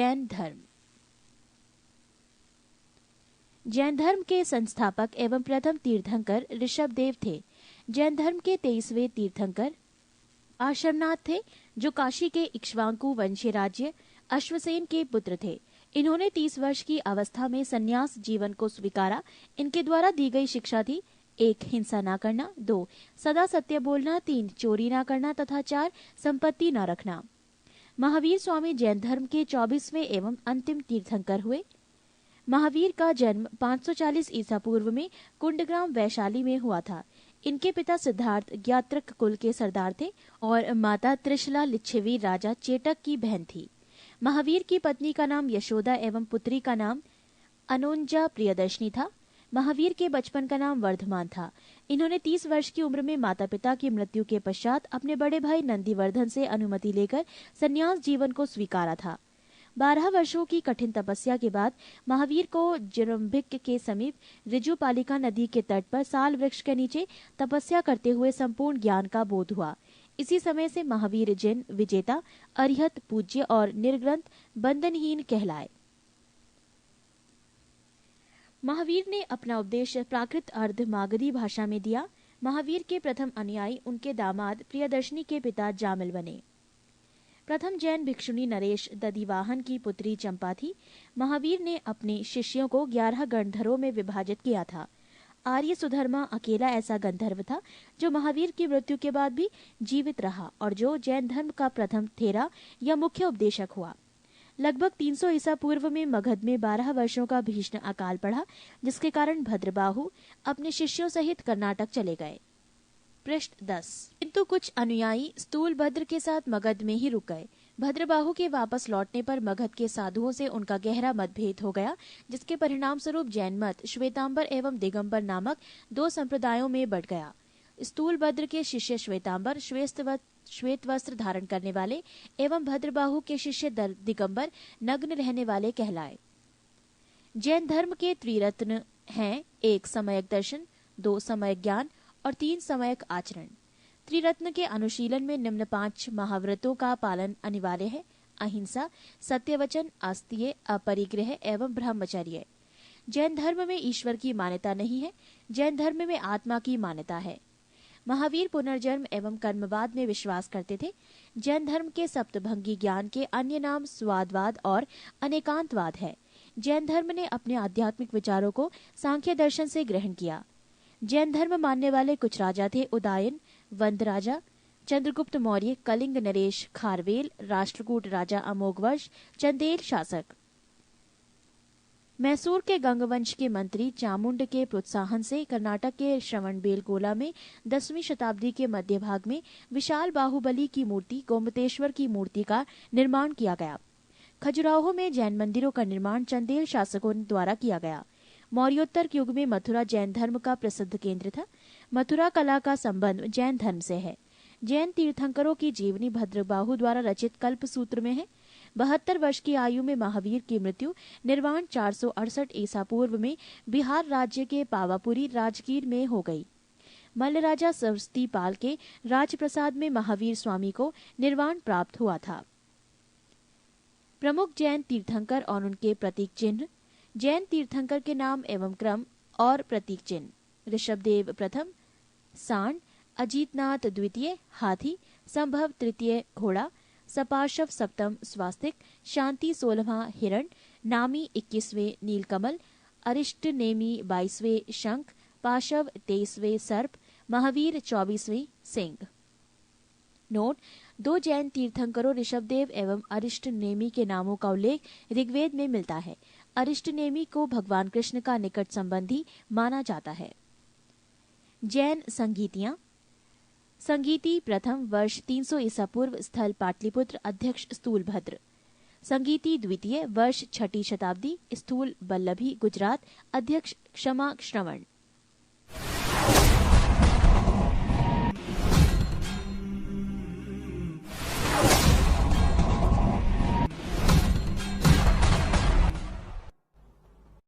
जैन धर्म। जैन धर्म के संस्थापक एवं प्रथम तीर्थंकर ऋषभदेव थे। जैन धर्म के 23वें तीर्थंकर आश्रमनाथ थे, जो काशी के इक्ष्वाकु वंशीय राज्य अश्वसेन के पुत्र थे। इन्होंने 30 वर्ष की अवस्था में संन्यास जीवन को स्वीकारा। इनके द्वारा दी गई शिक्षा थी: 1. हिंसा न करना, 2. सदा सत्य बोलना, 3. चोरी न करना तथा 4. संपत्ति न रखना। महावीर स्वामी जैन धर्म के 24वें एवं अंतिम तीर्थंकर हुए। महावीर का जन्म 540 ईसा पूर्व में कुंडग्राम वैशाली में हुआ था। इनके पिता सिद्धार्थ ज्ञात्रक कुल के सरदार थे और माता त्रिशला लिच्छवी राजा चेटक की बहन थी। महावीर की पत्नी का नाम यशोदा एवं पुत्री का नाम अनोंजा प्रियदर्शनी था। महावीर के बचपन का नाम वर्धमान था। इन्होंने 30 वर्ष की उम्र में माता पिता की मृत्यु के पश्चात अपने बड़े भाई नंदीवर्धन से अनुमति लेकर संन्यास जीवन को स्वीकारा था। 12 वर्षों की कठिन तपस्या के बाद महावीर को जिरम्भिक के समीप ऋजुपालिका नदी के तट पर साल वृक्ष के नीचे तपस्या करते हुए संपूर्ण ज्ञान का बोध हुआ। इसी समय से महावीर जिन विजेता, अरिहत, पूज्य और निर्ग्रंथ बंधनहीन कहलाए। महावीर ने अपना उपदेश प्राकृत अर्ध मागधी भाषा में दिया। महावीर के प्रथम अनुयायी उनके दामाद प्रियदर्शनी के पिता जामिल बने। प्रथम जैन भिक्षुणी नरेश दधिवाहन की पुत्री चंपा थी। महावीर ने अपने शिष्यों को 11 गणधरों में विभाजित किया था। आर्य सुधर्मा अकेला ऐसा गंधर्व था जो महावीर की मृत्यु के बाद भी जीवित रहा और जो जैन धर्म का प्रथम थेरा या मुख्य उपदेशक हुआ। लगभग 300 ईसा पूर्व में मगध में 12 वर्षों का भीषण अकाल पड़ा, जिसके कारण भद्रबाहु अपने शिष्यों सहित कर्नाटक चले गए। पृष्ठ 10। किंतु कुछ अनुयायी स्थूलभद्र के साथ मगध में ही रुक गए। भद्रबाहु के वापस लौटने पर मगध के साधुओं से उनका गहरा मतभेद हो गया, जिसके परिणाम स्वरूप जैन मत श्वेतांबर एवं दिगंबर नामक 2 संप्रदायों में बढ़ गया। स्थूलभद्र के शिष्य श्वेतांबर श्वेत वस्त्र धारण करने वाले एवं भद्रबाहु के शिष्य दिगंबर नग्न रहने वाले कहलाए। जैन धर्म के त्रिरत्न हैं: 1. सम्यक दर्शन, 2. सम्यक ज्ञान और 3. सम्यक आचरण। त्रिरत्न के अनुशीलन में निम्न 5 महाव्रतों का पालन अनिवार्य है: अहिंसा, सत्यवचन, आस्तीय, अपरिग्रह एवं ब्रह्मचर्य। जैन धर्म में ईश्वर की मान्यता नहीं है। जैन धर्म में आत्मा की मान्यता है। महावीर पुनर्जन्म एवं कर्मवाद में विश्वास करते थे। जैन धर्म के सप्तभंगी ज्ञान के अन्य नाम स्वादवाद और अनेकांतवाद है। जैन धर्म ने अपने आध्यात्मिक विचारों को सांख्य दर्शन से ग्रहण किया। जैन धर्म मानने वाले कुछ राजा थे: उदायन, वंद राजा, चंद्रगुप्त मौर्य, कलिंग नरेश खारवेल, राष्ट्रकूट राजा अमोघवर्ष, चंदेल शासक। मैसूर के गंगवंश के मंत्री चामुंड के प्रोत्साहन से कर्नाटक के श्रवणबेलगोला में 10वीं शताब्दी के मध्य भाग में विशाल बाहुबली की मूर्ति गोमतेश्वर की मूर्ति का निर्माण किया गया। खजुराहो में जैन मंदिरों का निर्माण चंदेल शासकों द्वारा किया गया। मौर्योत्तर युग में मथुरा जैन धर्म का प्रसिद्ध केंद्र था। मथुरा कला का संबंध जैन धर्म से है। जैन तीर्थंकरों की जीवनी भद्रबाहु द्वारा रचित कल्पसूत्र में है। 72 वर्ष की आयु में महावीर की मृत्यु निर्वाण 468 ईसा पूर्व में बिहार राज्य के पावापुरी राजगीर में हो गई। मल्ल राजा सरस्वती पाल के राजप्रसाद में महावीर स्वामी को निर्वाण प्राप्त हुआ था। प्रमुख जैन तीर्थंकर और उनके प्रतीक चिन्ह। जैन तीर्थंकर के नाम एवं क्रम और प्रतीक चिन्ह: ऋषभदेव प्रथम सांड, अजीतनाथ द्वितीय हाथी, संभव तृतीय घोड़ा, सपार्शव सप्तम स्वास्तिक, शांति 16वां हिरण, नामी 21वें नीलकमल, अरिष्ट नेमी 22वें शंख, पाशव 23वें सर्प, महावीर 24वें सिंह। नोट: 2 जैन तीर्थंकरों ऋषभदेव एवं अरिष्ट नेमी के नामों का उल्लेख ऋग्वेद में मिलता है। अरिष्ट नेमी को भगवान कृष्ण का निकट संबंधी माना जाता है। जैन संगीतियां। संगीति प्रथम वर्ष 300 ईसा पूर्व, स्थल पाटलिपुत्र, अध्यक्ष स्थूलभद्र। संगीति द्वितीय वर्ष 6ठी शताब्दी, स्थूल बल्लभी गुजरात, अध्यक्ष क्षमा श्रवण।